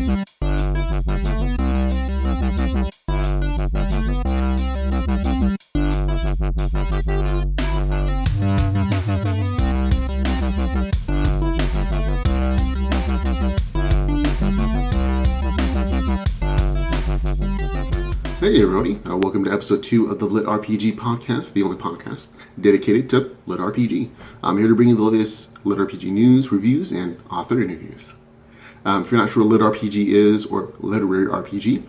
Hey everybody, welcome to episode 2 of the LitRPG Podcast, the only podcast dedicated to LitRPG. I'm here to bring you the latest LitRPG news, reviews, and author interviews. If you're not sure what LitRPG is, or literary RPG,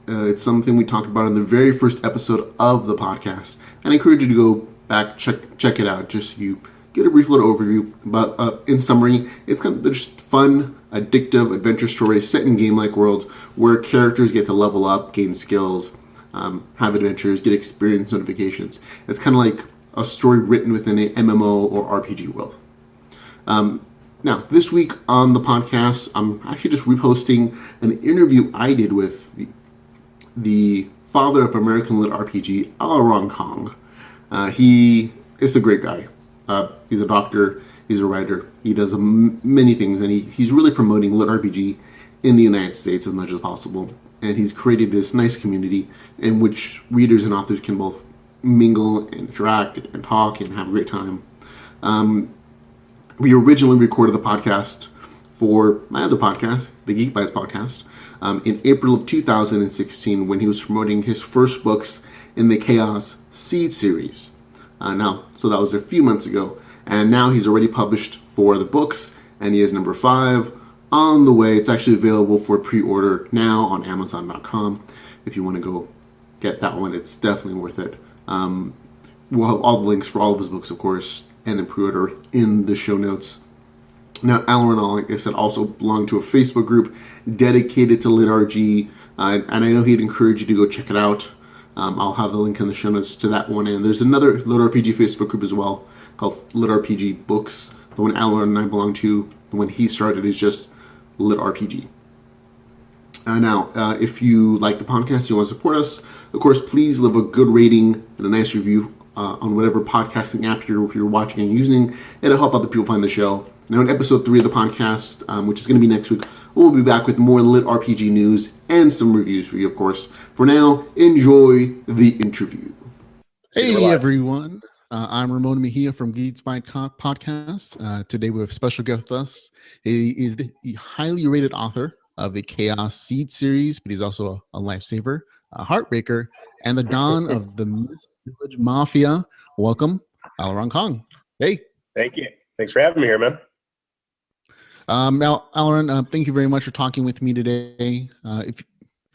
it's something we talked about in the very first episode of the podcast, and I encourage you to go back, check it out, just so you get a brief little overview. But in summary, it's kind of just fun, addictive adventure stories set in game-like worlds where characters get to level up, gain skills, have adventures, get experience notifications. It's kind of like a story written within a MMO or RPG world. Now, this week on the podcast, I'm actually just reposting an interview I did with the father of American LitRPG, Aleron Kong. He is a great guy. He's a doctor, he's a writer, he does many things, and he's really promoting LitRPG in the United States as much as possible. And he's created this nice community in which readers and authors can both mingle and interact and talk and have a great time. We originally recorded the podcast for my other podcast, the Geek Bytes Podcast, in April of 2016 when he was promoting his first books in the Chaos Seed series. So that was a few months ago, and now he's already published 4 of the books, and he has number 5 on the way. It's actually available for pre-order now on Amazon.com. If you want to go get that one, it's definitely worth it. We'll have all the links for all of his books, of course, and the pre-order in the show notes. Now, Aleron, like I said, also belonged to a Facebook group dedicated to LitRG, and I know he'd encourage you to go check it out. I'll have the link in the show notes to that one, and there's another LitRPG Facebook group as well called LitRPG Books. The one Aleron and I belong to, the one he started, is just LitRPG. Now, if you like the podcast, you want to support us, of course, please leave a good rating and a nice review on whatever podcasting app you're watching and using. It'll help other people find the show. Now, in episode 3 of the podcast, which is going to be next week, we'll be back with more LitRPG news and some reviews for you, of course. For now, enjoy the interview. Hey, everyone. I'm Ramon Mejia from Geek Bytes Podcast. Today we have a special guest with us. He is the highly rated author of the Chaos Seed series, but he's also a lifesaver, a heartbreaker, and the Don of the Village Mafia. Welcome, Aleron Kong. Hey. Thank you. Thanks for having me here, man. Now, Aleron, thank you very much for talking with me today. If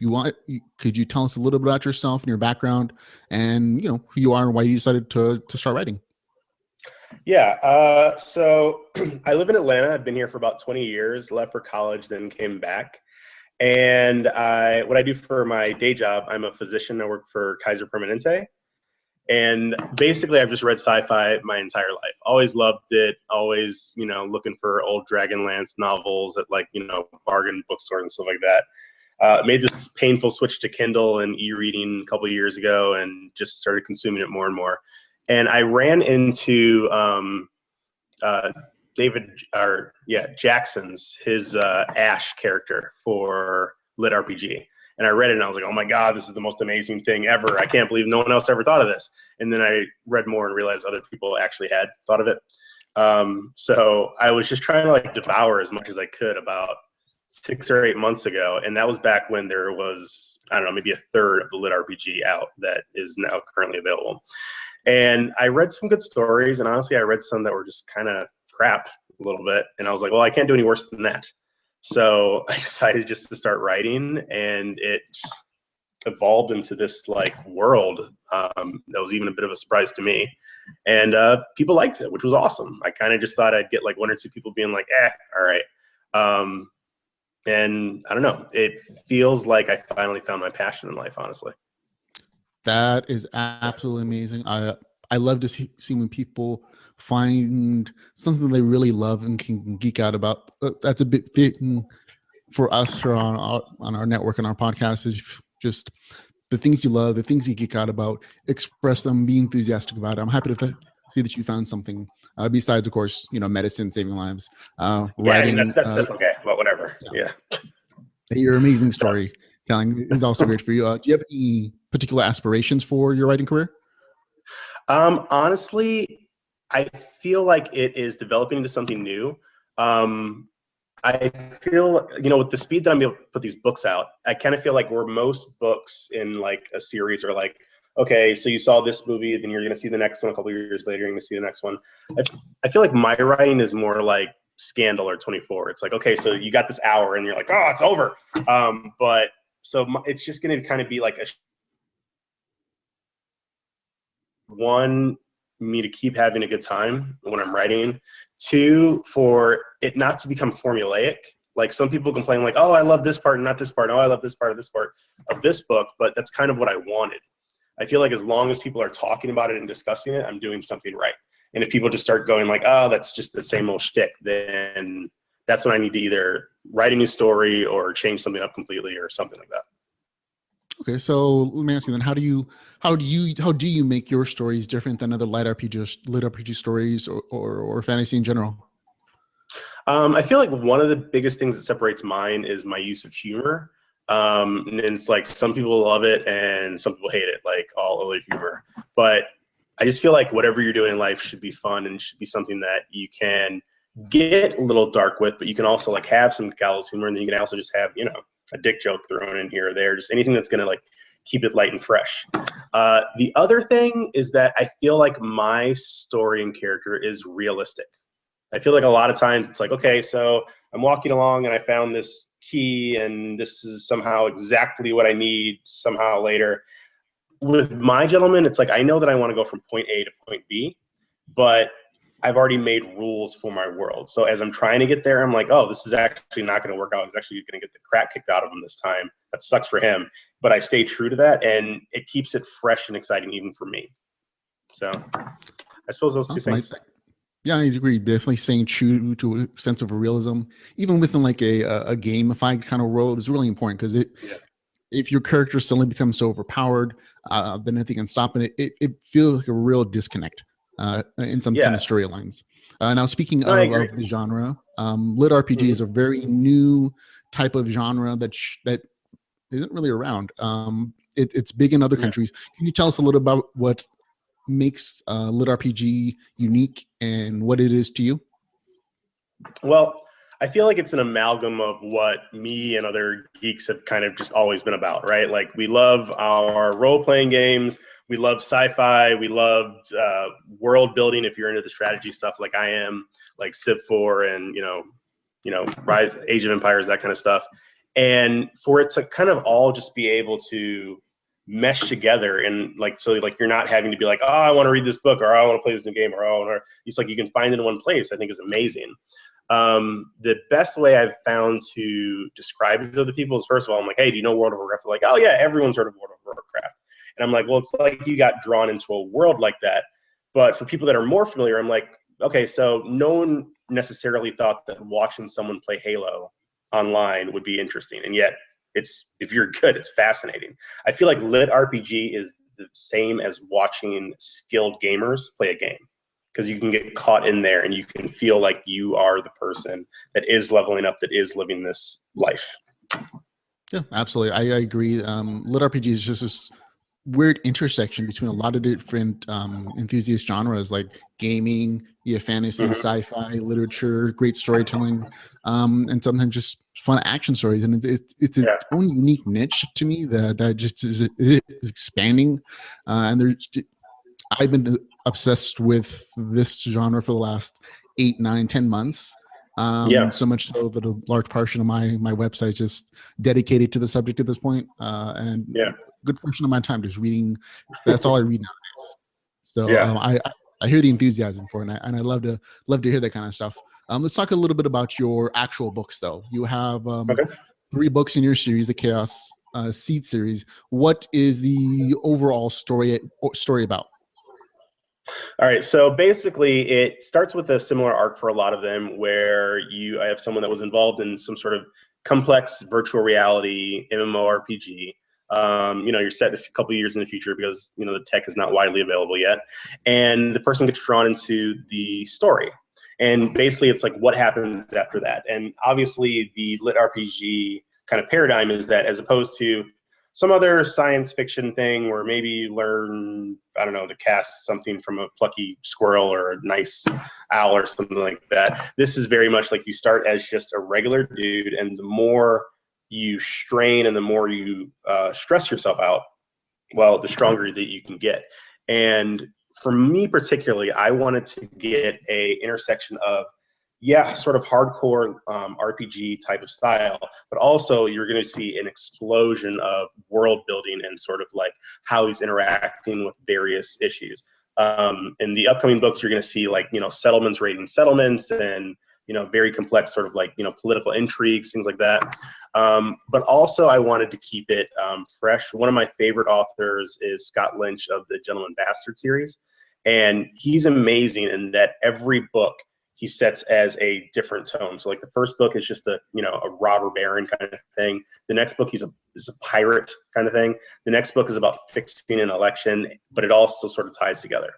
you want, could you tell us a little bit about yourself and your background, and who you are and why you decided to start writing? Yeah. So I live in Atlanta. I've been here for about 20 years. Left for college, then came back. And what I do for my day job, I'm a physician. I work for Kaiser Permanente. And basically, I've just read sci-fi my entire life. Always loved it. Always, looking for old Dragonlance novels at bargain bookstores and stuff like that. Made this painful switch to Kindle and e-reading a couple of years ago, and just started consuming it more and more. And I ran into Jackson's his Ash character for LitRPG. And I read it and I was like, oh my God, this is the most amazing thing ever. I can't believe no one else ever thought of this. And then I read more and realized other people actually had thought of it. So I was just trying to devour as much as I could about 6 or 8 months ago. And that was back when there was, I don't know, maybe a third of the LitRPG out that is now currently available. And I read some good stories. And honestly, I read some that were just kind of crap a little bit. And I was like, well, I can't do any worse than that. So I decided just to start writing, and it evolved into this world that was even a bit of a surprise to me. And people liked it, which was awesome. I kind of just thought I'd get 1 or 2 people being like, all right. And I don't know, it feels like I finally found my passion in life, honestly. That is absolutely amazing. I love to see when people find something they really love and can geek out about. That's a big thing for us here on our network and our podcast, is just the things you love, the things you geek out about, express them, be enthusiastic about it. I'm happy to see that you found something besides, of course, medicine, saving lives, writing. That's okay, but whatever. Yeah. Your amazing storytelling is also great for you. Do you have any particular aspirations for your writing career? Honestly, I feel like it is developing into something new. I feel, with the speed that I'm able to put these books out, I kind of feel like where most books in like a series are like, okay, so you saw this movie, then you're going to see the next one a couple of years later, you're going to see the next one. I feel like my writing is more like Scandal or 24. It's like, okay, so you got this hour and you're like, oh, it's over. It's just going to kind of be like me to keep having a good time when I'm writing. 2, for it not to become formulaic. Like some people complain like, oh, I love this part and not this part. Oh, I love this part of this part of this book. But that's kind of what I wanted. I feel like as long as people are talking about it and discussing it, I'm doing something right. And if people just start going like, oh, that's just the same old shtick, then that's when I need to either write a new story or change something up completely or something like that. Okay, so let me ask you then: how do you make your stories different than other LitRPG stories or fantasy in general? I feel like one of the biggest things that separates mine is my use of humor. And it's like some people love it and some people hate it, like all other humor. But I just feel like whatever you're doing in life should be fun and should be something that you can get a little dark with, but you can also like have some gallows humor, and then you can also just have, a dick joke thrown in here or there, just anything that's going to like keep it light and fresh. The other thing is that I feel like my story and character is realistic. I feel like a lot of times it's like, okay, so I'm walking along and I found this key and this is somehow exactly what I need somehow later. With my gentleman, it's like I know that I want to go from point A to point B, but I've already made rules for my world. So as I'm trying to get there, I'm like, oh, this is actually not going to work out. He's actually going to get the crap kicked out of him this time. That sucks for him. But I stay true to that, and it keeps it fresh and exciting even for me. So I suppose those two things. Yeah, I agree. Definitely staying true to a sense of realism, even within like a gamified kind of world, is really important because if your character suddenly becomes so overpowered, then nothing can stop it. It feels like a real disconnect in some kind of storylines. Now, speaking of the genre, LitRPG is a very new type of genre that isn't really around. It's big in other countries. Can you tell us a little about what makes LitRPG unique and what it is to you? Well, I feel like it's an amalgam of what me and other geeks have kind of just always been about, right? Like we love our role-playing games, we love sci-fi, we loved world building if you're into the strategy stuff like I am, like Civ 4 and Rise, Age of Empires, that kind of stuff. And for it to kind of all just be able to mesh together and so you're not having to be like, oh, I want to read this book or I want to play this new game or it's like you can find it in one place, I think is amazing. The best way I've found to describe it to other people is, first of all, I'm like, hey, do you know World of Warcraft? They're like, oh yeah, everyone's heard of World of Warcraft. And I'm like, well, it's like you got drawn into a world like that. But for people that are more familiar, I'm like, okay, so no one necessarily thought that watching someone play Halo online would be interesting. And yet if you're good, it's fascinating. I feel like LitRPG is the same as watching skilled gamers play a game, because you can get caught in there and you can feel like you are the person that is leveling up, that is living this life. Yeah, absolutely. I agree. LitRPG is just this weird intersection between a lot of different enthusiast genres like gaming, fantasy, sci-fi, literature, great storytelling, and sometimes just fun action stories. And it's its own unique niche to me that just is expanding. And I've been obsessed with this genre for the last 8, 9, 10 months. So much so that a large portion of my website is just dedicated to the subject at this point. And good portion of my time just reading. That's all I read nowadays. So I hear the enthusiasm for it, and I love to hear that kind of stuff. Let's talk a little bit about your actual books, though. You have 3 books in your series, the Chaos Seed series. What is the overall story about? All right, so basically it starts with a similar arc for a lot of them, where I have someone that was involved in some sort of complex virtual reality MMORPG. You're set a couple of years in the future because the tech is not widely available yet, and the person gets drawn into the story. And basically, it's like what happens after that. And obviously, the LitRPG kind of paradigm is that as opposed to some other science fiction thing where maybe you learn, I don't know, to cast something from a plucky squirrel or a nice owl or something like that. This is very much like you start as just a regular dude, and the more you strain and the more you stress yourself out, well, the stronger that you can get. And for me particularly, I wanted to get a intersection of, yeah, sort of hardcore RPG type of style, but also you're going to see an explosion of world building and sort of like how he's interacting with various issues. In the upcoming books, you're going to see like, settlements raiding settlements and, very complex sort of like, political intrigues, things like that. But also I wanted to keep it fresh. One of my favorite authors is Scott Lynch of the Gentleman Bastard series. And he's amazing in that every book he sets as a different tone. So like the first book is just a robber baron kind of thing. The next book is a pirate kind of thing. The next book is about fixing an election, but it also sort of ties together.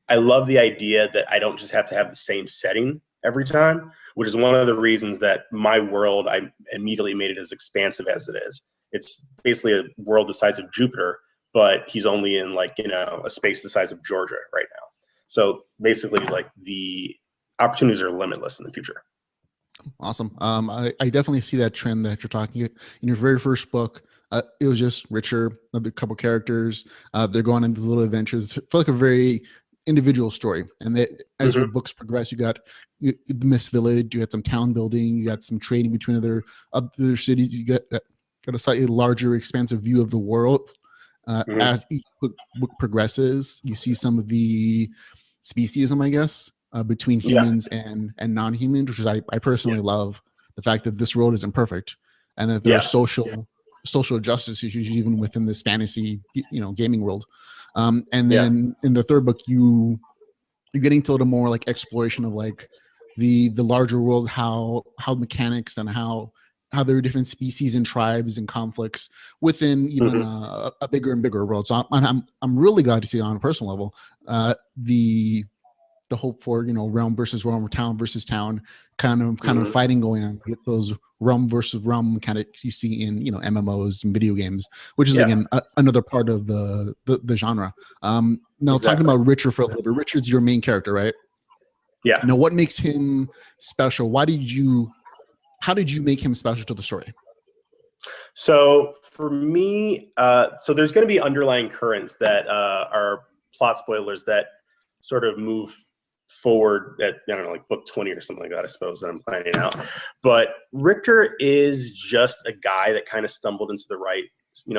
I love the idea that I don't just have to have the same setting every time, which is one of the reasons that my world, I immediately made it as expansive as it is. It's basically a world the size of Jupiter, but he's only in like, a space the size of Georgia right now. So basically, like the opportunities are limitless in the future. Awesome. I definitely see that trend that you're talking. In your very first book, it was just Richard, another couple characters. They're going on these little adventures. It felt like a very individual story. And that as your books progress, you got the Mist Village, you had some town building, you got some trading between other cities. You got a slightly larger, expansive view of the world. As each book progresses, you see some of the speciesism, I guess, between humans and non-humans, which is I personally love the fact that this world isn't perfect and that there are social justice issues even within this fantasy, gaming world. And then in the third book, you're getting into a little more like exploration of like the larger world, how mechanics and how there are different species and tribes and conflicts within even a bigger and bigger world. So I'm really glad to see on a personal level the hope for realm versus realm or town versus town kind of fighting going on. Get those realm versus realm mechanics you see in MMOs and video games, which is again another part of the genre. Now talking about Richard for a little bit. Richard's your main character, right? Yeah. Now what makes him special? How did you make him special to the story? So for me, so there's going to be underlying currents that are plot spoilers that sort of move forward at, I don't know, like book 20 or something like that, I suppose, that I'm planning out. But Richter is just a guy that kind of stumbled into the right,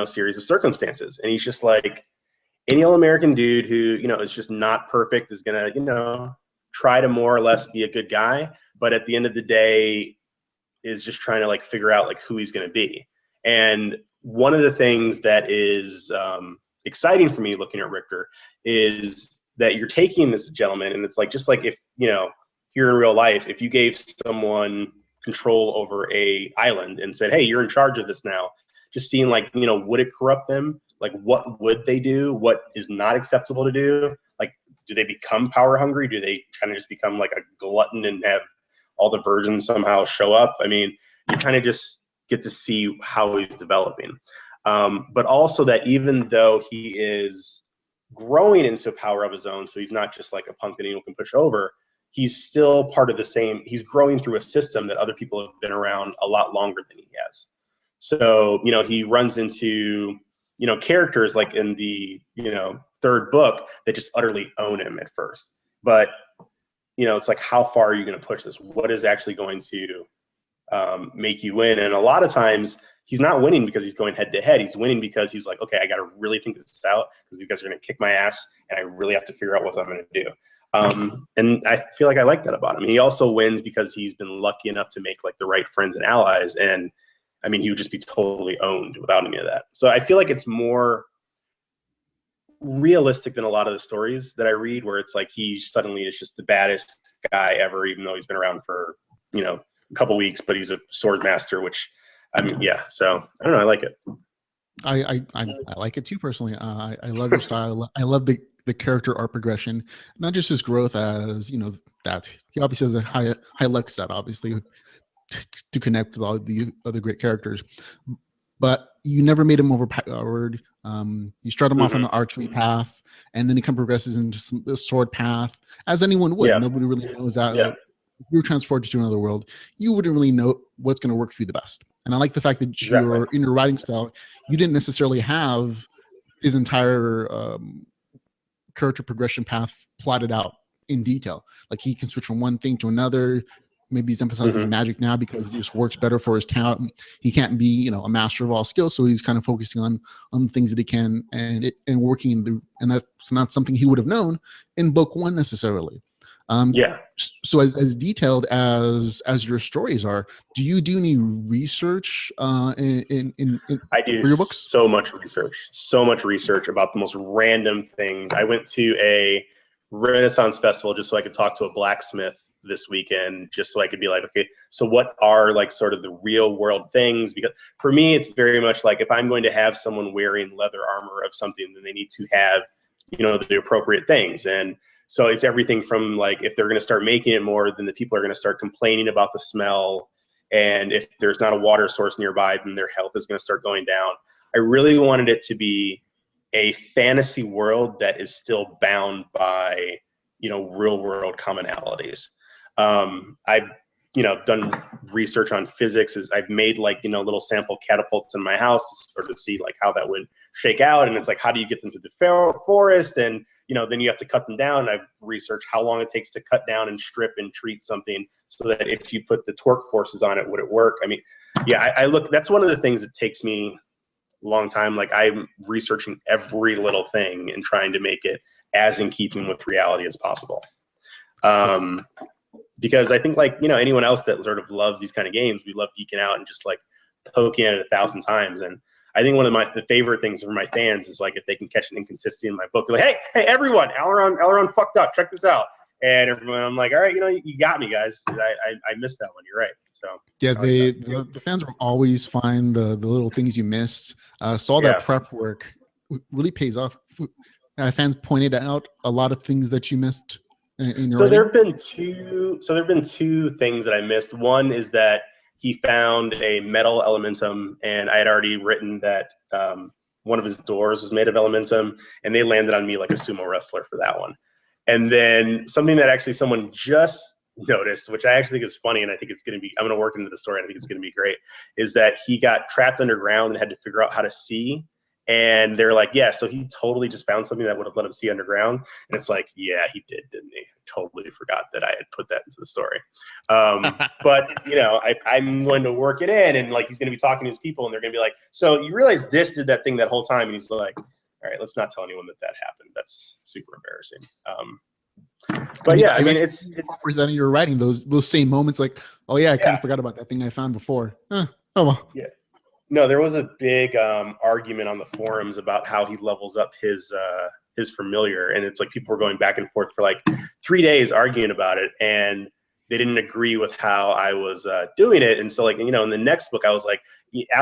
series of circumstances. And he's just like any old American dude who, is just not perfect, is going to, try to more or less be a good guy. But at the end of the day, is just trying to like figure out like who he's going to be. And one of the things that is exciting for me looking at Richter is that you're taking this gentleman, and it's like, just like if, here in real life, if you gave someone control over a island and said, hey, you're in charge of this now, just seeing like, would it corrupt them? Like, what would they do? What is not acceptable to do? Like, do they become power hungry? Do they kind of just become like a glutton and have all the virgins somehow show up? I mean, you kind of just get to see how he's developing. But also that even though he is growing into power of his own, so he's not just like a punk that anyone can push over, he's still part of the same, he's growing through a system that other people have been around a lot longer than he has. So, he runs into, characters like in the, third book that just utterly own him at first. But, it's like, how far are you going to push this? What is actually going to make you win? And a lot of times he's not winning because he's going head to head. He's winning because he's like, okay, I got to really think this out because these guys are going to kick my ass and I really have to figure out what I'm going to do. And I feel like I like that about him. He also wins because he's been lucky enough to make like the right friends and allies. And I mean, he would just be totally owned without any of that. So I feel like it's more realistic than a lot of the stories that I read, where it's like he suddenly is just the baddest guy ever, even though he's been around for, a couple weeks, but he's a sword master, which, I mean, yeah. So I don't know. I like it. I like it too, personally. I love your style. I love the character art progression, not just his growth as, that he obviously has a high luck stat, obviously to connect with all the other great characters. But you never made him overpowered. You start him off on the archery path, and then he kind of progresses into the sword path, as anyone would. Yeah. Nobody really knows that. Yeah. If you're transported to another world, you wouldn't really know what's going to work for you the best. And I like the fact that in your writing style, you didn't necessarily have his entire character progression path plotted out in detail. Like he can switch from one thing to another. Maybe he's emphasizing magic now because it just works better for his talent. He can't be, a master of all skills, so he's kind of focusing on things that he can and working and that's not something he would have known in book one necessarily. So as detailed as your stories are, do you do any research in I do for your books? so much research about the most random things. I went to a Renaissance festival just so I could talk to a blacksmith this weekend, just so I could be like, okay, so what are like sort of the real world things? Because for me, it's very much like if I'm going to have someone wearing leather armor of something, then they need to have, the appropriate things. And so it's everything from like, if they're going to start making it more, then the people are going to start complaining about the smell. And if there's not a water source nearby, then their health is going to start going down. I really wanted it to be a fantasy world that is still bound by, real world commonalities. I've, done research on physics. I've made like, little sample catapults in my house to sort of see like how that would shake out. And it's like, how do you get them to the forest? And, then you have to cut them down. I've researched how long it takes to cut down and strip and treat something so that if you put the torque forces on it, would it work? I mean, I look, that's one of the things that takes me a long time. Like I'm researching every little thing and trying to make it as in keeping with reality as possible. Because I think like, anyone else that sort of loves these kind of games, we love geeking out and just like poking at it 1,000 times. And I think one of the favorite things for my fans is like if they can catch an inconsistency in my book, they're like, hey, everyone, Aleron fucked up. Check this out. And everyone, I'm like, all right, you got me, guys. I missed that one. You're right. So yeah, the fans will always find the little things you missed. So all that prep work really pays off. Fans pointed out a lot of things that you missed. So there have been two things that I missed. One is that he found a metal elementum, and I had already written that one of his doors was made of elementum, and they landed on me like a sumo wrestler for that one. And then something that actually someone just noticed, which I actually think is funny, and I think it's going to be, I'm going to work into the story, and I think it's going to be great, is that he got trapped underground and had to figure out how to see. And they're like, yeah, so he totally just found something that would have let him see underground. And it's like, yeah, he did, didn't he? I totally forgot that I had put that into the story. But, I'm going to work it in. And like, he's going to be talking to his people and they're going to be like, so you realize this did that thing that whole time? And he's like, all right, let's not tell anyone that happened. That's super embarrassing. But yeah, I mean, it's presenting your writing, those same moments like, oh yeah, I kind of forgot about that thing I found before. Oh well. Yeah. No, there was a big argument on the forums about how he levels up his familiar, and it's like people were going back and forth for like 3 days arguing about it, and they didn't agree with how I was doing it. And so like, in the next book, I was like,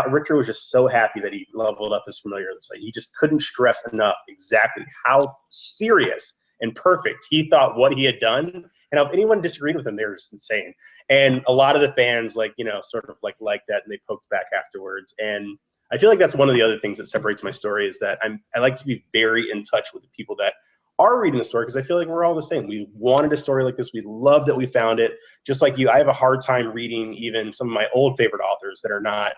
Richter was just so happy that he leveled up his familiar. It's like he just couldn't stress enough exactly how serious and perfect he thought what he had done. And if anyone disagreed with him, they were just insane. And a lot of the fans, like, sort of like that, and they poked back afterwards. And I feel like that's one of the other things that separates my story is that I like to be very in touch with the people that are reading the story, because I feel like we're all the same. We wanted a story like this. We love that we found it. Just like you, I have a hard time reading even some of my old favorite authors that are not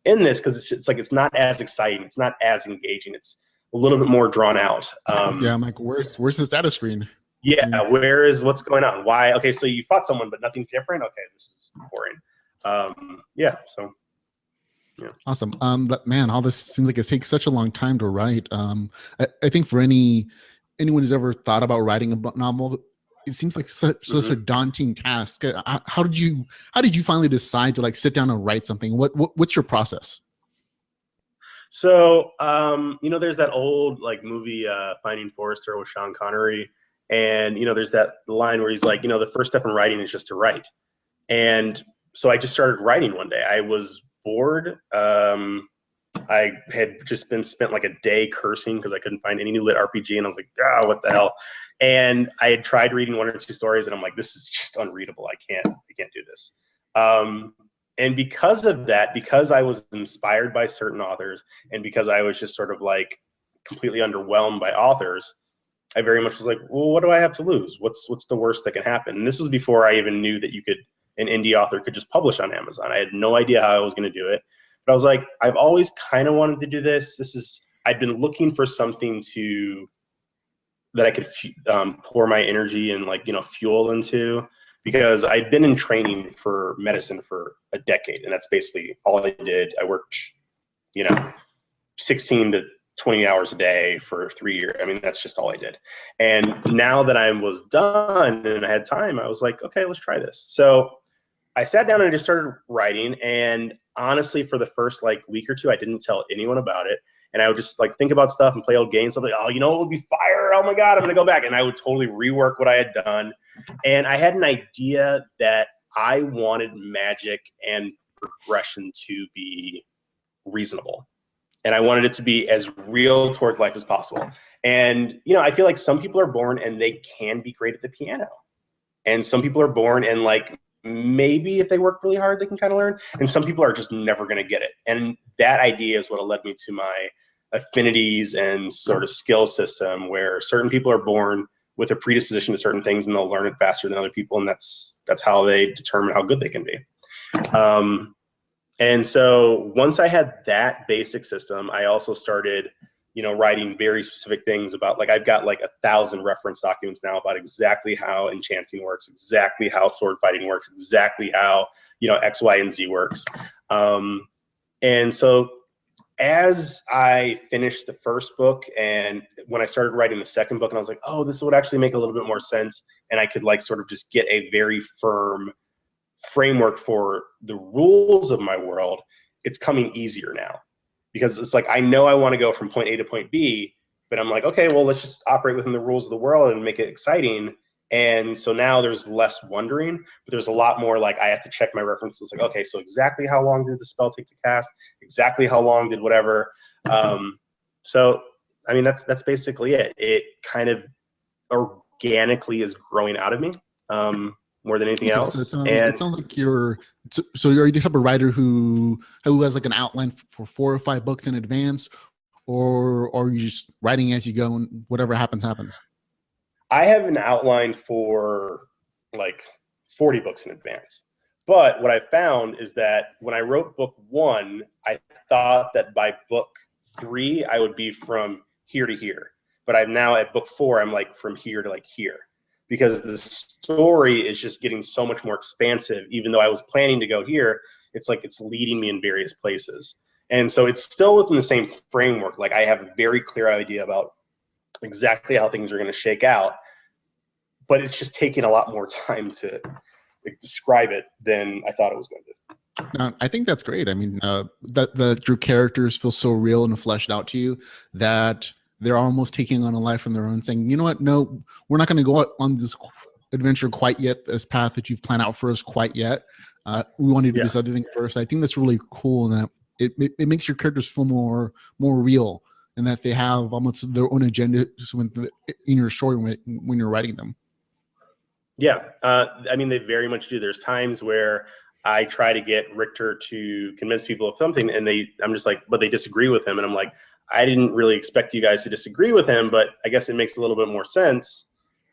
in this, because it's like it's not as exciting. It's not as engaging. It's a little bit more drawn out. Yeah, I'm like, where's the status screen? Yeah, what's going on? Why? Okay, so you fought someone, but nothing different? Okay, this is boring. Awesome. But man, all this seems like it takes such a long time to write. I think for anyone who's ever thought about writing a novel, it seems like such a daunting task. How did you finally decide to like sit down and write something? What's your process? So, there's that old like movie, Finding Forrester with Sean Connery. And, there's that line where he's like, the first step in writing is just to write. And so I just started writing one day. I was bored. I had just spent like a day cursing because I couldn't find any new LitRPG. And I was like, what the hell? And I had tried reading 1 or 2 stories and I'm like, this is just unreadable. I can't do this. And because of that, because I was inspired by certain authors, and because I was just sort of like completely underwhelmed by authors, I very much was like, well, what do I have to lose? What's the worst that can happen? And this was before I even knew that an indie author could just publish on Amazon. I had no idea how I was going to do it. But I was like, I've always kind of wanted to do this. I've been looking for something that I could pour my energy and fuel into, because I'd been in training for medicine for a decade, and that's basically all I did. I worked, 16 to 20 hours a day for 3 years. I mean, that's just all I did. And now that I was done and I had time, I was like, okay, let's try this. So I sat down and I just started writing. And honestly, for the first week or two, I didn't tell anyone about it. And I would just think about stuff and play old games. I'm like, oh, it would be fire. Oh my God, I'm going to go back. And I would totally rework what I had done. And I had an idea that I wanted magic and progression to be reasonable. And I wanted it to be as real towards life as possible. And, I feel like some people are born and they can be great at the piano. And some people are born and maybe if they work really hard, they can kind of learn. And some people are just never going to get it. And that idea is what led me to my affinities and sort of skill system, where certain people are born with a predisposition to certain things and they'll learn it faster than other people. And that's how they determine how good they can be. And so once I had that basic system, I also started, writing very specific things about, I've got 1,000 reference documents now about exactly how enchanting works, exactly how sword fighting works, exactly how, X, Y, and Z works. And so as I finished the first book, and when I started writing the second book, and I was like, oh, this would actually make a little bit more sense. And I could sort of just get a very firm framework for the rules of my world, it's coming easier now, because it's I know I want to go from point A to point B, but I'm like, okay, well, let's just operate within the rules of the world and make it exciting. And so now there's less wondering, but there's a lot more I have to check my references. Okay, so exactly how long did the spell take to cast? Exactly how long did whatever? So I mean, that's basically it. It kind of organically is growing out of me. More than anything else. So it sounds like you're the type of writer who has an outline for 4 or 5 books in advance, or are you just writing as you go and whatever happens? I have an outline for 40 books in advance. But what I found is that when I wrote book 1, I thought that by book 3, I would be from here to here. But I'm now at book 4, I'm from here to here. Because the story is just getting so much more expansive. Even though I was planning to go here, it's it's leading me in various places. And so it's still within the same framework. I have a very clear idea about exactly how things are going to shake out, but it's just taking a lot more time to describe it than I thought it was going to. I think that's great. I mean, that your characters feel so real and fleshed out to you that they're almost taking on a life of their own, saying, you know what, no, we're not going to go on this adventure quite yet, this path that you've planned out for us quite yet. We want to do this other thing first. I think that's really cool, and that it makes your characters feel more real, and that they have almost their own agenda in your story when you're writing them. Yeah, I mean, they very much do. There's times where I try to get Richter to convince people of something, and I'm just but they disagree with him, and I'm like, I didn't really expect you guys to disagree with him, but I guess it makes a little bit more sense.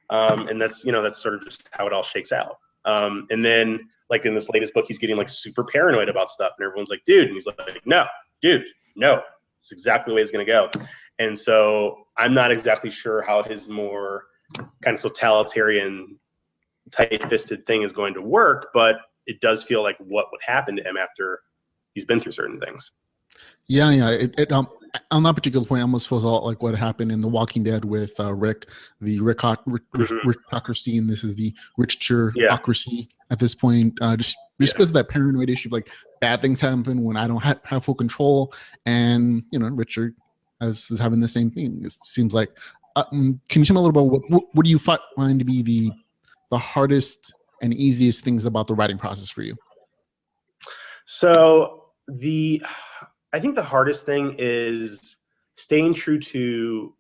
And that's sort of just how it all shakes out. And then in this latest book, he's getting super paranoid about stuff, and everyone's like, dude, and he's like, no, dude, no, it's exactly the way it's going to go. And so I'm not exactly sure how his more kind of totalitarian, tight-fisted thing is going to work, but it does feel like what would happen to him after he's been through certain things. Yeah. On that particular point, it almost feels a lot like what happened in The Walking Dead with Rick, the Rickocracy, and this is the Richtocracy at this point. Just because of that paranoid issue, bad things happen when I don't have full control, and Richard is having the same thing. It seems like. Can you tell me a little bit what do you find to be the hardest and easiest things about the writing process for you? So I think the hardest thing is staying true to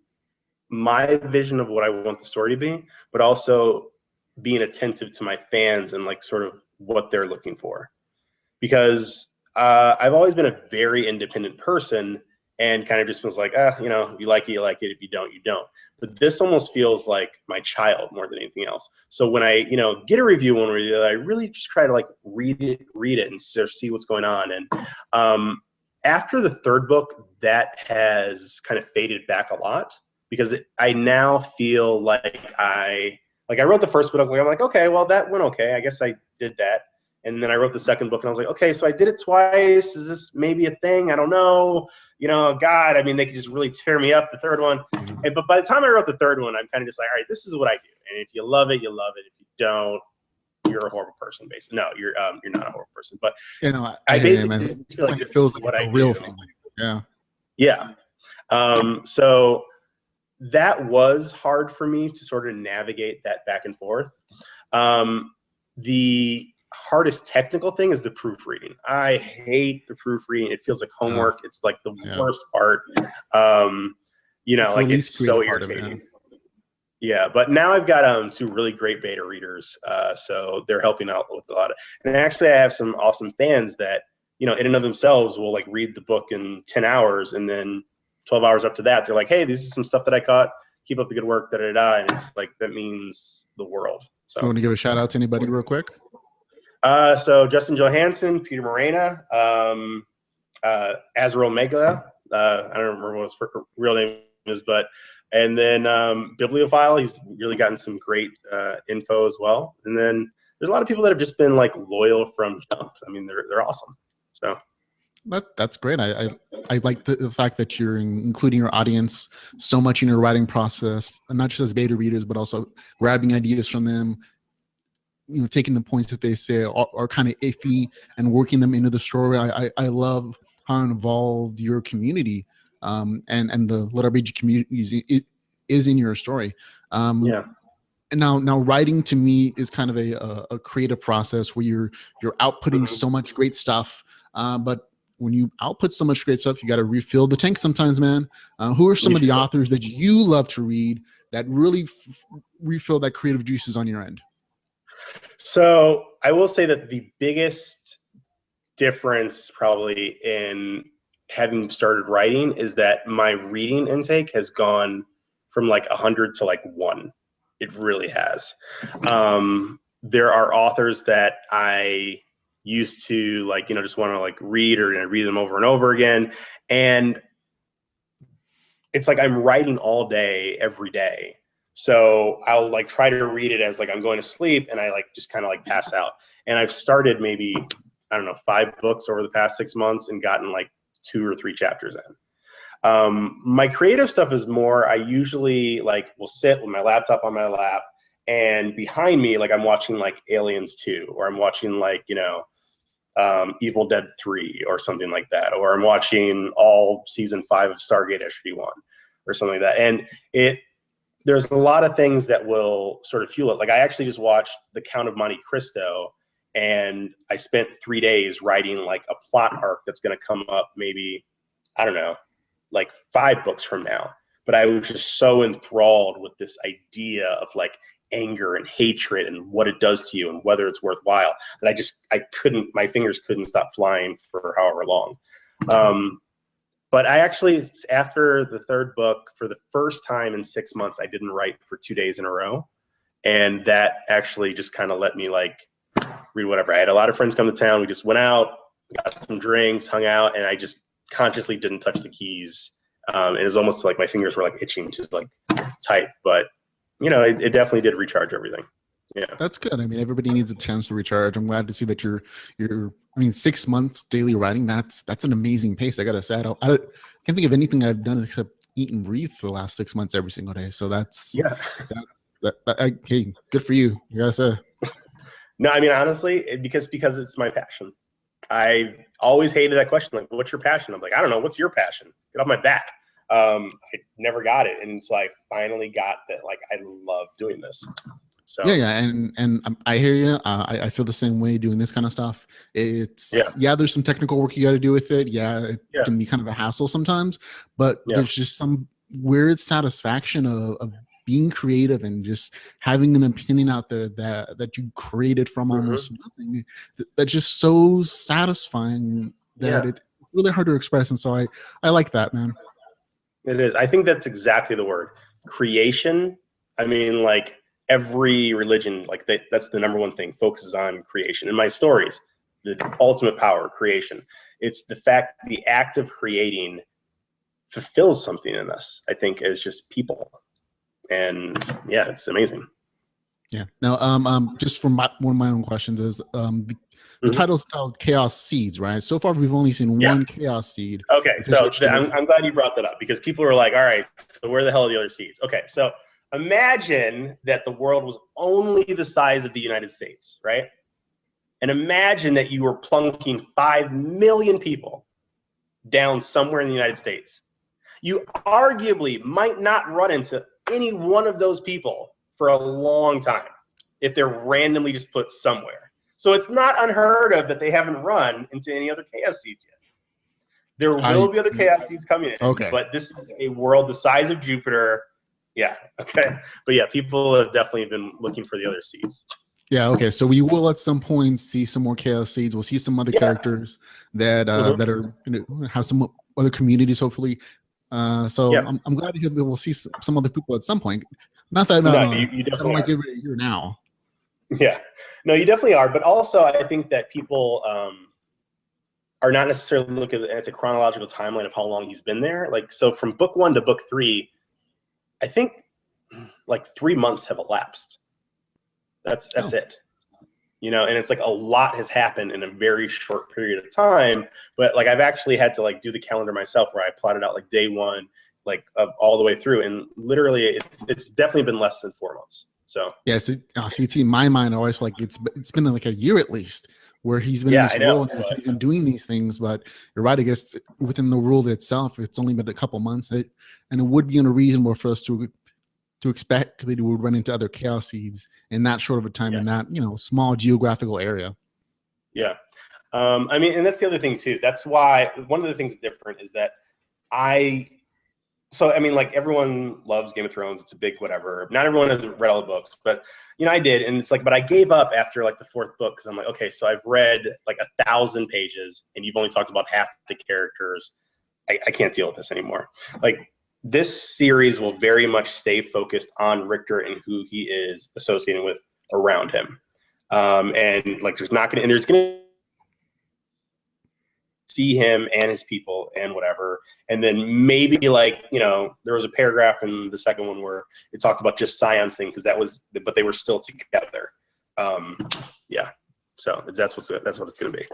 my vision of what I want the story to be, but also being attentive to my fans and sort of what they're looking for. because I've always been a very independent person and kind of just was like, you know, you like it, you like it. If you don't, you don't. But this almost feels like my child more than anything else. So when I, you know, get a review one way or the other, I really just try to like read it and see what's going on. And after the third book, that has kind of faded back a lot because I now feel like I wrote the first book, I'm like, okay, well, that went okay. I guess I did that. And then I wrote the second book and I was like, okay, so I did it twice. Is this maybe a thing? I don't know. You know, God, I mean, they could just really tear me up the third one. But by the time I wrote the third one, I'm kind of just like, all right, this is what I do. And if you love it, you love it. If you don't, you're a horrible person, basically. No, you're not a horrible person. But you know, I basically feel like it feels like what it's I a real do. thing. Yeah. Yeah. So that was hard for me to sort of navigate that back and forth. The hardest technical thing is the proofreading. I hate the proofreading. It feels like homework. It's like the worst part. You know, it's like it's so irritating. Yeah, but now I've got 2 really great beta readers, so they're helping out with a lot of. And actually, I have some awesome fans that, you know, in and of themselves will like read the book in 10 hours, and then 12 hours up to that, they're like, "Hey, this is some stuff that I caught. Keep up the good work." Da da da. And it's like that means the world. So, you want to give a shout out to anybody real quick? So Justin Johansson, Peter Morena, Azrael Mejia. I don't remember what his real name is, but. And then Bibliophile, he's really gotten some great info as well. And then there's a lot of people that have just been like loyal from jump. I mean, they're awesome. So that's great. I like the fact that you're including your audience so much in your writing process, and not just as beta readers, but also grabbing ideas from them. You know, taking the points that they say are kind of iffy and working them into the story. I love how involved your community and the LitRPG community is in your story. And now writing to me is kind of a creative process where you're outputting so much great stuff. But when you output so much great stuff, you got to refill the tank sometimes, man. Who are some of the authors that you love to read that really refill that creative juices on your end? So I will say that the biggest difference probably in having started writing is that my reading intake has gone from like 100 to like 1. It really has. There are authors that I used to like, you know, just want to like read or read them over and over again. And it's like I'm writing all day, every day. So I'll like try to read it as like I'm going to sleep, and I like just kind of like pass out. And I've started maybe, I don't know, 5 books over the past 6 months and gotten like 2 or 3 chapters in. My creative stuff is more, I usually like will sit with my laptop on my lap, and behind me, like I'm watching like Aliens 2, or I'm watching like, you know, Evil Dead 3 or something like that, or I'm watching all season 5 of Stargate SG-1 or something like that. And there's a lot of things that will sort of fuel it. Like I actually just watched The Count of Monte Cristo, and I spent 3 days writing like a plot arc that's going to come up maybe, I don't know, like 5 books from now. But I was just so enthralled with this idea of like anger and hatred and what it does to you and whether it's worthwhile that my fingers couldn't stop flying for however long. But I actually, after the 3rd book, for the first time in 6 months, I didn't write for 2 days in a row. And that actually just kind of let me like read whatever. I had a lot of friends come to town. We just went out, got some drinks, hung out, and I just consciously didn't touch the keys. It was almost like my fingers were like itching to like type. But, you know, it definitely did recharge everything. Yeah, that's good. I mean, everybody needs a chance to recharge. I'm glad to see that you're. I mean, 6 months daily writing. That's an amazing pace. I gotta say, I can't think of anything I've done except eat and breathe for the last 6 months every single day. So hey, good for you. You gotta say. No, I mean honestly, because it's my passion. I always hated that question. Like, what's your passion? I'm like, I don't know. What's your passion? Get off my back. I never got it, and it's like finally got that. Like, I love doing this. So yeah, and I hear you. I feel the same way doing this kind of stuff. It's there's some technical work you got to do with it. It can be kind of a hassle sometimes, but there's just some weird satisfaction of being creative and just having an opinion out there that you created from almost nothing, that's just so satisfying that it's really hard to express. And so I like that, man. It is. I think that's exactly the word. Creation. I mean, like every religion, like that's the number one thing, focuses on creation. In my stories, the ultimate power, creation. It's the act of creating fulfills something in us, I think, as just people. And yeah, it's amazing. Yeah. Now, just from one of my own questions is, the title's called Chaos Seeds, right? So far, we've only seen one Chaos Seed. Okay, so I'm glad you brought that up, because people were like, all right, so where the hell are the other seeds? Okay, so imagine that the world was only the size of the United States, right? And imagine that you were plunking 5 million people down somewhere in the United States. You arguably might not run into any one of those people for a long time if they're randomly just put somewhere. So it's not unheard of that they haven't run into any other Chaos Seeds yet. There will be other Chaos Seeds coming in, but this is a world the size of Jupiter. Yeah, okay. But yeah, people have definitely been looking for the other seeds. Yeah, okay. So we will at some point see some more Chaos Seeds. We'll see some other characters that that are have some other communities, hopefully. So I'm glad to hear that we'll see some other people at some point. Not that you definitely like every year now. Yeah, no, you definitely are. But also, I think that people are not necessarily looking at the chronological timeline of how long he's been there. Like, so from book 1 to book 3, I think like 3 months have elapsed. That's it. You know, and it's like a lot has happened in a very short period of time. But like I've actually had to like do the calendar myself, where I plotted out like day 1, like all the way through, and literally it's definitely been less than 4 months. So yeah, so see, in my mind, I always like it's been like a year at least where he's been in this role and he's been doing these things. But you're right, I guess within the rule itself, it's only been a couple months, and it would be unreasonable for us to expect that he would run into other Chaos Seeds in that short of a time in that small geographical area. Yeah, I mean, and that's the other thing too. That's why one of the things different is that So, I mean, like everyone loves Game of Thrones. It's a big whatever. Not everyone has read all the books, but, I did. And it's like, but I gave up after like the 4th book, because I'm like, okay, so I've read like 1,000 pages and you've only talked about half the characters. I can't deal with this anymore. Like, this series will very much stay focused on Richter and who he is associated with around him. And like, there's going to see him and his people and whatever, and then maybe like there was a paragraph in the second one where it talked about just Scion's thing, but they were still together. So that's what it's going to be.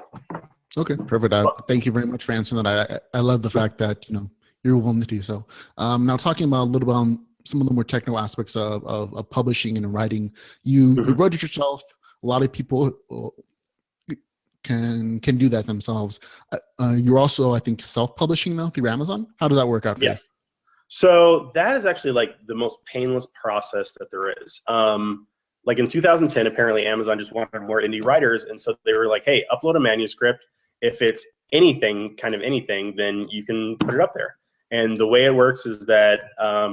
Okay, perfect. Thank you very much for answering that. I love the fact that you're willing to do so. Now talking about a little bit on some of the more technical aspects of publishing and writing, you wrote it yourself. A lot of people can do that themselves. You're also, I think, self-publishing though through Amazon. How does that work out for you? So that is actually like the most painless process that there is. Like in 2010, apparently Amazon just wanted more indie writers, and so they were like, "Hey, upload a manuscript. If it's anything, then you can put it up there." And the way it works is that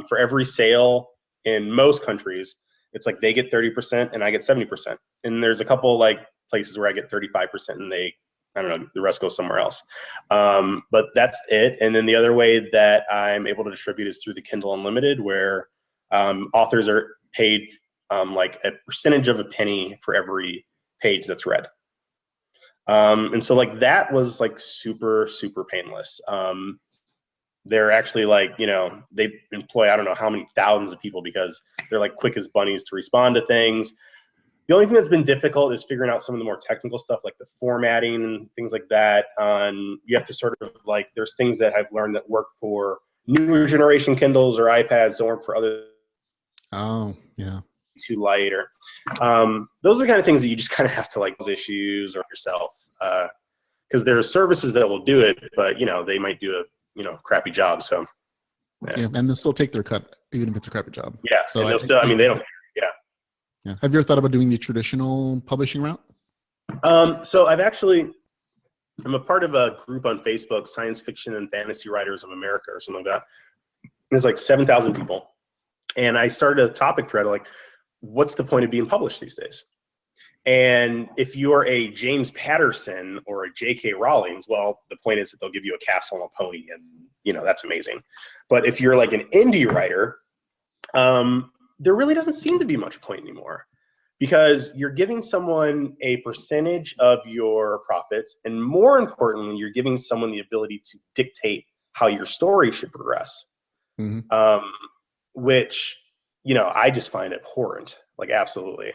for every sale in most countries, it's like they get 30% and I get 70%. And there's a couple like places where I get 35% and the rest goes somewhere else. But that's it. And then the other way that I'm able to distribute is through the Kindle Unlimited, where authors are paid like a percentage of a penny for every page that's read. And so like that was like super, super painless. They're actually like, they employ, I don't know how many thousands of people, because they're like quick as bunnies to respond to things. The only thing that's been difficult is figuring out some of the more technical stuff, like the formatting and things like that. You have to sort of like, there's things that I've learned that work for newer generation Kindles or iPads, don't work for other. Oh, yeah. Too light, or those are the kind of things that you just kind of have to like those issues or yourself, because there are services that will do it, but they might do a crappy job. So yeah, and they'll still take their cut even if it's a crappy job. Yeah, so and they'll still. I mean, they don't. Yeah. Have you ever thought about doing the traditional publishing route? So I'm a part of a group on Facebook, Science Fiction and Fantasy Writers of America, or something like that. There's like 7,000 people. And I started a topic thread like, what's the point of being published these days? And if you're a James Patterson or a J.K. Rowling, well, the point is that they'll give you a castle and a pony, and that's amazing. But if you're like an indie writer, there really doesn't seem to be much point anymore, because you're giving someone a percentage of your profits, and more importantly, you're giving someone the ability to dictate how your story should progress, which I just find abhorrent, like absolutely.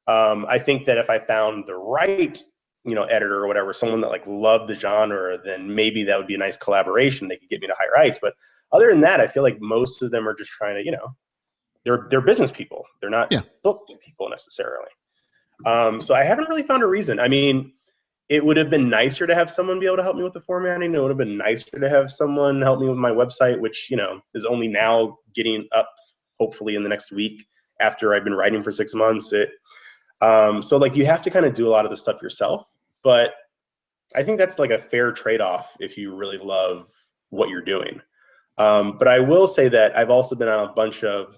I think that if I found the right, editor or whatever, someone that like loved the genre, then maybe that would be a nice collaboration. They could get me to higher heights. But other than that, I feel like most of them are just trying to, they're business people. They're not book people necessarily. So I haven't really found a reason. I mean, it would have been nicer to have someone be able to help me with the formatting. It would have been nicer to have someone help me with my website, which, is only now getting up, hopefully in the next week after I've been writing for 6 months. So like you have to kind of do a lot of the stuff yourself, but I think that's like a fair trade-off if you really love what you're doing. But I will say that I've also been on a bunch of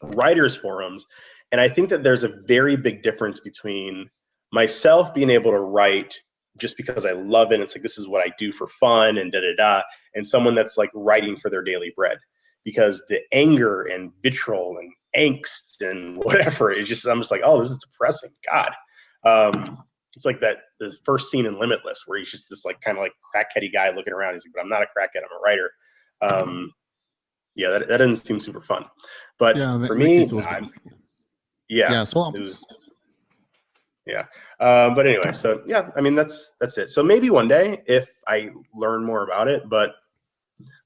writers forums, and I think that there's a very big difference between myself being able to write just because I love it, and it's like this is what I do for fun and and someone that's like writing for their daily bread, because the anger and vitriol and angst and whatever, I'm just like, oh, this is depressing. God. It's like the first scene in Limitless where he's just this like kind of like crackheady guy looking around. He's like, but I'm not a crackhead, I'm a writer. That doesn't seem super fun. But for me, so but anyway, so yeah, I mean that's it. So maybe one day if I learn more about it, but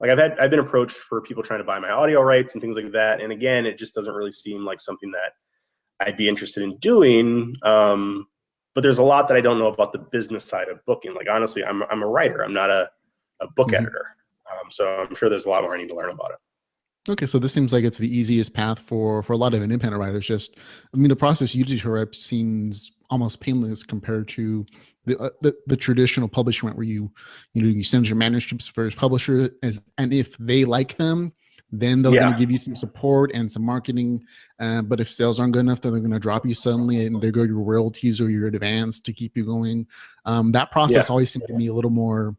like I've been approached for people trying to buy my audio rights and things like that, and again, it just doesn't really seem like something that I'd be interested in doing. But there's a lot that I don't know about the business side of booking. Like honestly, I'm a writer. I'm not a book editor. So I'm sure there's a lot more I need to learn about it. Okay, so this seems like it's the easiest path for a lot of independent writers. The process you described seems almost painless compared to the traditional publishing route, where you send your manuscripts for your publisher, and if they like them, then they're going to give you some support and some marketing. But if sales aren't good enough, then they're going to drop you suddenly, and they go your royalties or your advance to keep you going. That process always seemed to me a little more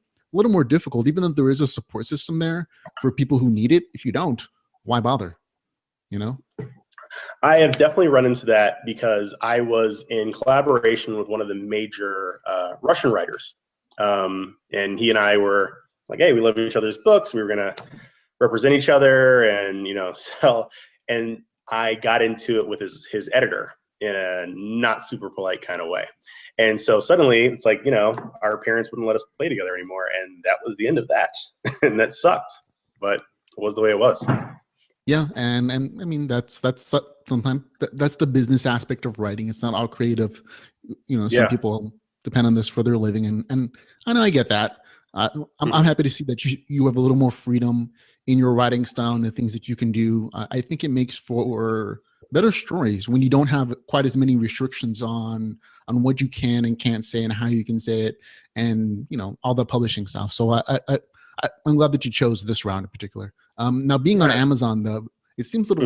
difficult, even though there is a support system there for people who need it. If you don't, why bother? I have definitely run into that because I was in collaboration with one of the major Russian writers. And he and I were like, hey, we love each other's books. We were going to represent each other and, sell. And I got into it with his editor in a not super polite kind of way. And so suddenly it's like, our parents wouldn't let us play together anymore. And that was the end of that. And that sucked, but it was the way it was. Yeah, and I mean that's sometimes that's the business aspect of writing. It's not all creative. Some people depend on this for their living, and I know I get that. I'm happy to see that you have a little more freedom in your writing style and the things that you can do. I think it makes for better stories when you don't have quite as many restrictions on what you can and can't say and how you can say it, and all the publishing stuff. So I'm glad that you chose this round in particular. Now, being on Amazon, though, it seems it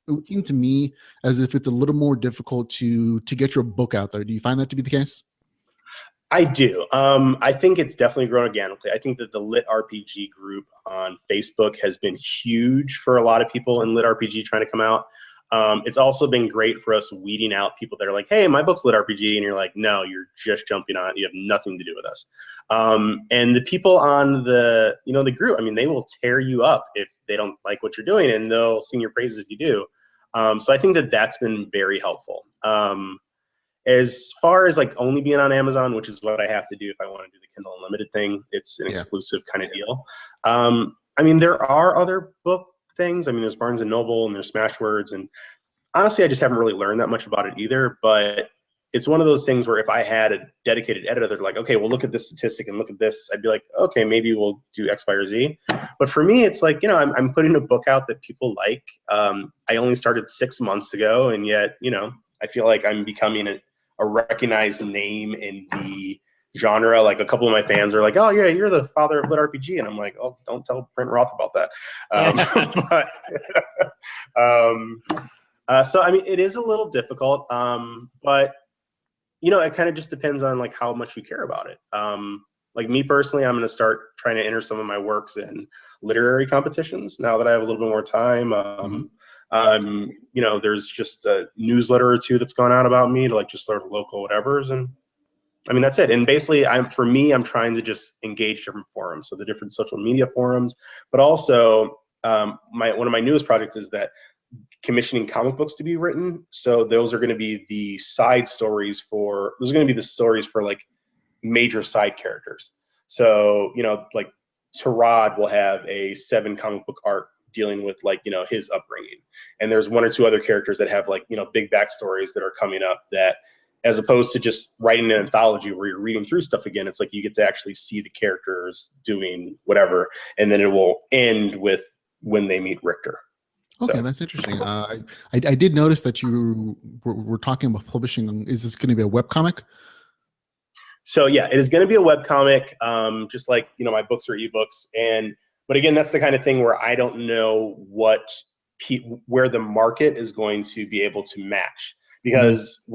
would seem to me as if it's a little more difficult to get your book out there. Do you find that to be the case? I do. I think it's definitely grown organically. I think that the LitRPG group on Facebook has been huge for a lot of people in LitRPG trying to come out. It's also been great for us weeding out people that are like, hey, my book's LitRPG, and you're like, no, you're just jumping on it. You have nothing to do with us. And the people on the group, I mean, they will tear you up if they don't like what you're doing, and they'll sing your praises if you do. So I think that that's been very helpful. As far as like only being on Amazon, which is what I have to do if I want to do the Kindle Unlimited thing, it's an exclusive kind of deal. I mean, there are other book things. I mean, there's Barnes & Noble and there's Smashwords, and honestly, I just haven't really learned that much about it either. But it's one of those things where if I had a dedicated editor, they're like, okay, well, look at this statistic and look at this. I'd be like, okay, maybe we'll do X, Y, or Z. But for me, it's like, I'm putting a book out that people like. I only started 6 months ago, and yet, I feel like I'm becoming a recognized name in the genre. Like a couple of my fans are like, "Oh yeah, you're the father of LitRPG," and I'm like, "Oh, don't tell Brent Roth about that." So I mean, it is a little difficult, but it kind of just depends on like how much you care about it. Like me personally, I'm going to start trying to enter some of my works in literary competitions now that I have a little bit more time. There's just a newsletter or two that's gone out about me to like just sort of local whatevers, and I mean that's it. And basically, I'm trying to just engage different forums, so the different social media forums, but also one of my newest projects is that commissioning comic books to be written. So those are going to be the stories for like major side characters. So, like Tarad will have a 7 comic book arc dealing with like, his upbringing. And there's 1 or 2 other characters that have like, big backstories that are coming up that, as opposed to just writing an anthology where you're reading through stuff again, it's like you get to actually see the characters doing whatever. And then it will end with when they meet Richter. Okay, so that's interesting. I did notice that you were talking about publishing. Is this going to be a webcomic? So yeah, it is going to be a webcomic, just like my books are ebooks. But again, that's the kind of thing where I don't know where the market is going to be able to match, because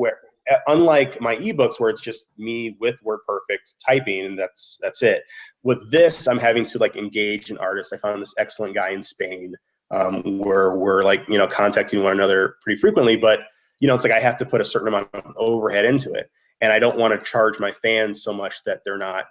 unlike my ebooks where it's just me with WordPerfect typing and that's it. With this, I'm having to like engage an artist. I found this excellent guy in Spain. Where we're like, contacting one another pretty frequently, but, it's like I have to put a certain amount of overhead into it. And I don't want to charge my fans so much that they're not,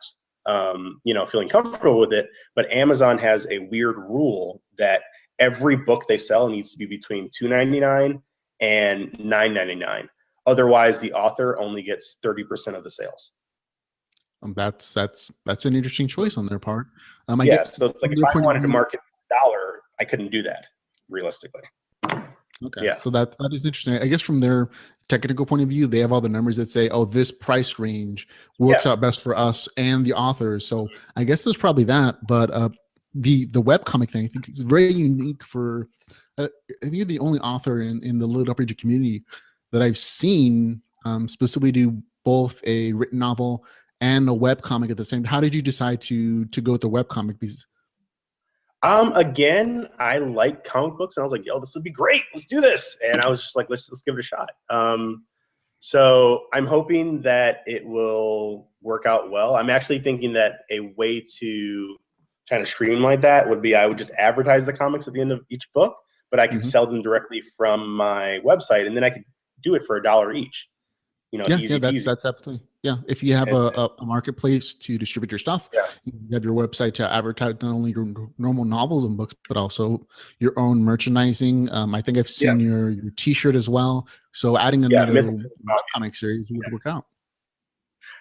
feeling comfortable with it. But Amazon has a weird rule that every book they sell needs to be between $2.99 and $9.99. Otherwise, the author only gets 30% of the sales. That's an interesting choice on their part. So it's like if I wanted to market $1, I couldn't do that realistically. Okay. Yeah. So that is interesting. I guess from their technical point of view, they have all the numbers that say, oh, this price range works out best for us and the authors. So I guess there's probably that. But the webcomic thing, I think is very unique for, I think you're the only author in the LitRPG community that I've seen specifically do both a written novel and a webcomic at the same time. How did you decide to go with the webcomic piece? Again, I like comic books, and I was like, yo, this would be great. Let's do this. And I was just like, let's give it a shot. So I'm hoping that it will work out well. I'm actually thinking that a way to kind of streamline that would be I would just advertise the comics at the end of each book, but I could sell them directly from my website, and then I could do it for $1 each. Easy peasy. That's absolutely. Yeah, if you have a marketplace to distribute your stuff, you have your website to advertise not only your normal novels and books, but also your own merchandising. I think I've seen your T-shirt as well. So adding another comic series would work out.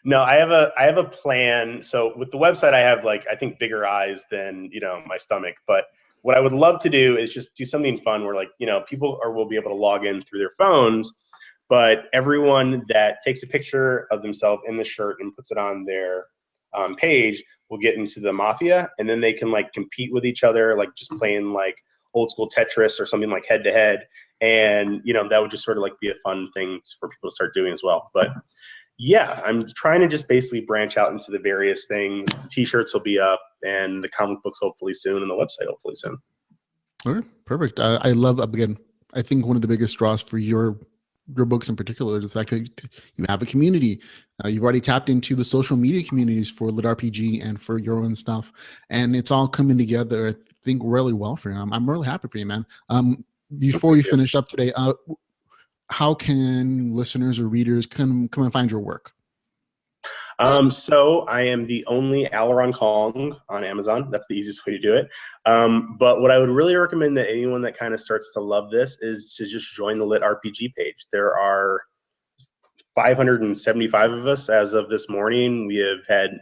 No, I have a plan. So with the website, I have like I think bigger eyes than my stomach. But what I would love to do is just do something fun where like people will be able to log in through their phones. But everyone that takes a picture of themselves in the shirt and puts it on their page will get into the Mafia, and then they can like compete with each other, like just playing like old school Tetris or something like head to head. And that would just sort of like be a fun thing for people to start doing as well. But yeah, I'm trying to just basically branch out into the various things. The T-shirts will be up, and the comic books hopefully soon, and the website hopefully soon. All right, perfect. I love, again, I think one of the biggest draws for your books in particular is the fact that you have a community. You've already tapped into the social media communities for LitRPG and for your own stuff, and it's all coming together, I think, really well for you. I'm really happy for you, man. Before we finish up today, how can listeners or readers come and find your work? So I am the only Aleron Kong on Amazon. That's the easiest way to do it. But what I would really recommend that anyone that kind of starts to love this is to just join the LitRPG page. There are 575 of us as of this morning. We have had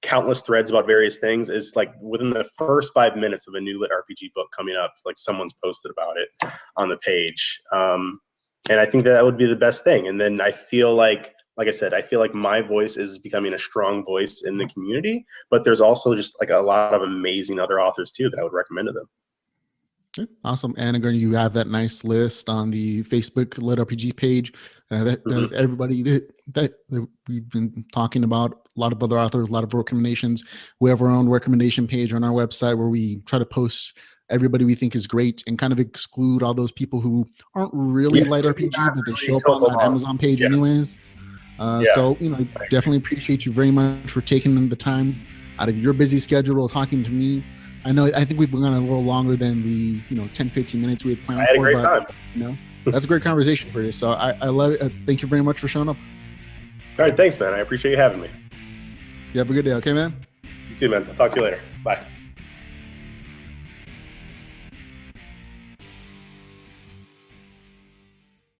countless threads about various things. It's like within the first 5 minutes of a new LitRPG book coming up, like someone's posted about it on the page. And I think that would be the best thing. And then I feel like I said, I feel like my voice is becoming a strong voice in the community, but there's also just like a lot of amazing other authors too that I would recommend to them. Okay, awesome. And again, you have that nice list on the Facebook LitRPG page that everybody that we've been talking about. A lot of other authors, a lot of recommendations. We have our own recommendation page on our website where we try to post everybody we think is great and kind of exclude all those people who aren't really LitRPG, but they show up on that Amazon page anyways. So, I definitely appreciate you very much for taking the time out of your busy schedule talking to me. I think we've gone a little longer than the 10-15 minutes we had planned. I had a great time. That's a great conversation for you. So I love it. Thank you very much for showing up. All right, thanks, man. I appreciate you having me. You have a good day. Okay, man. You too, man. I'll talk to you later. Bye.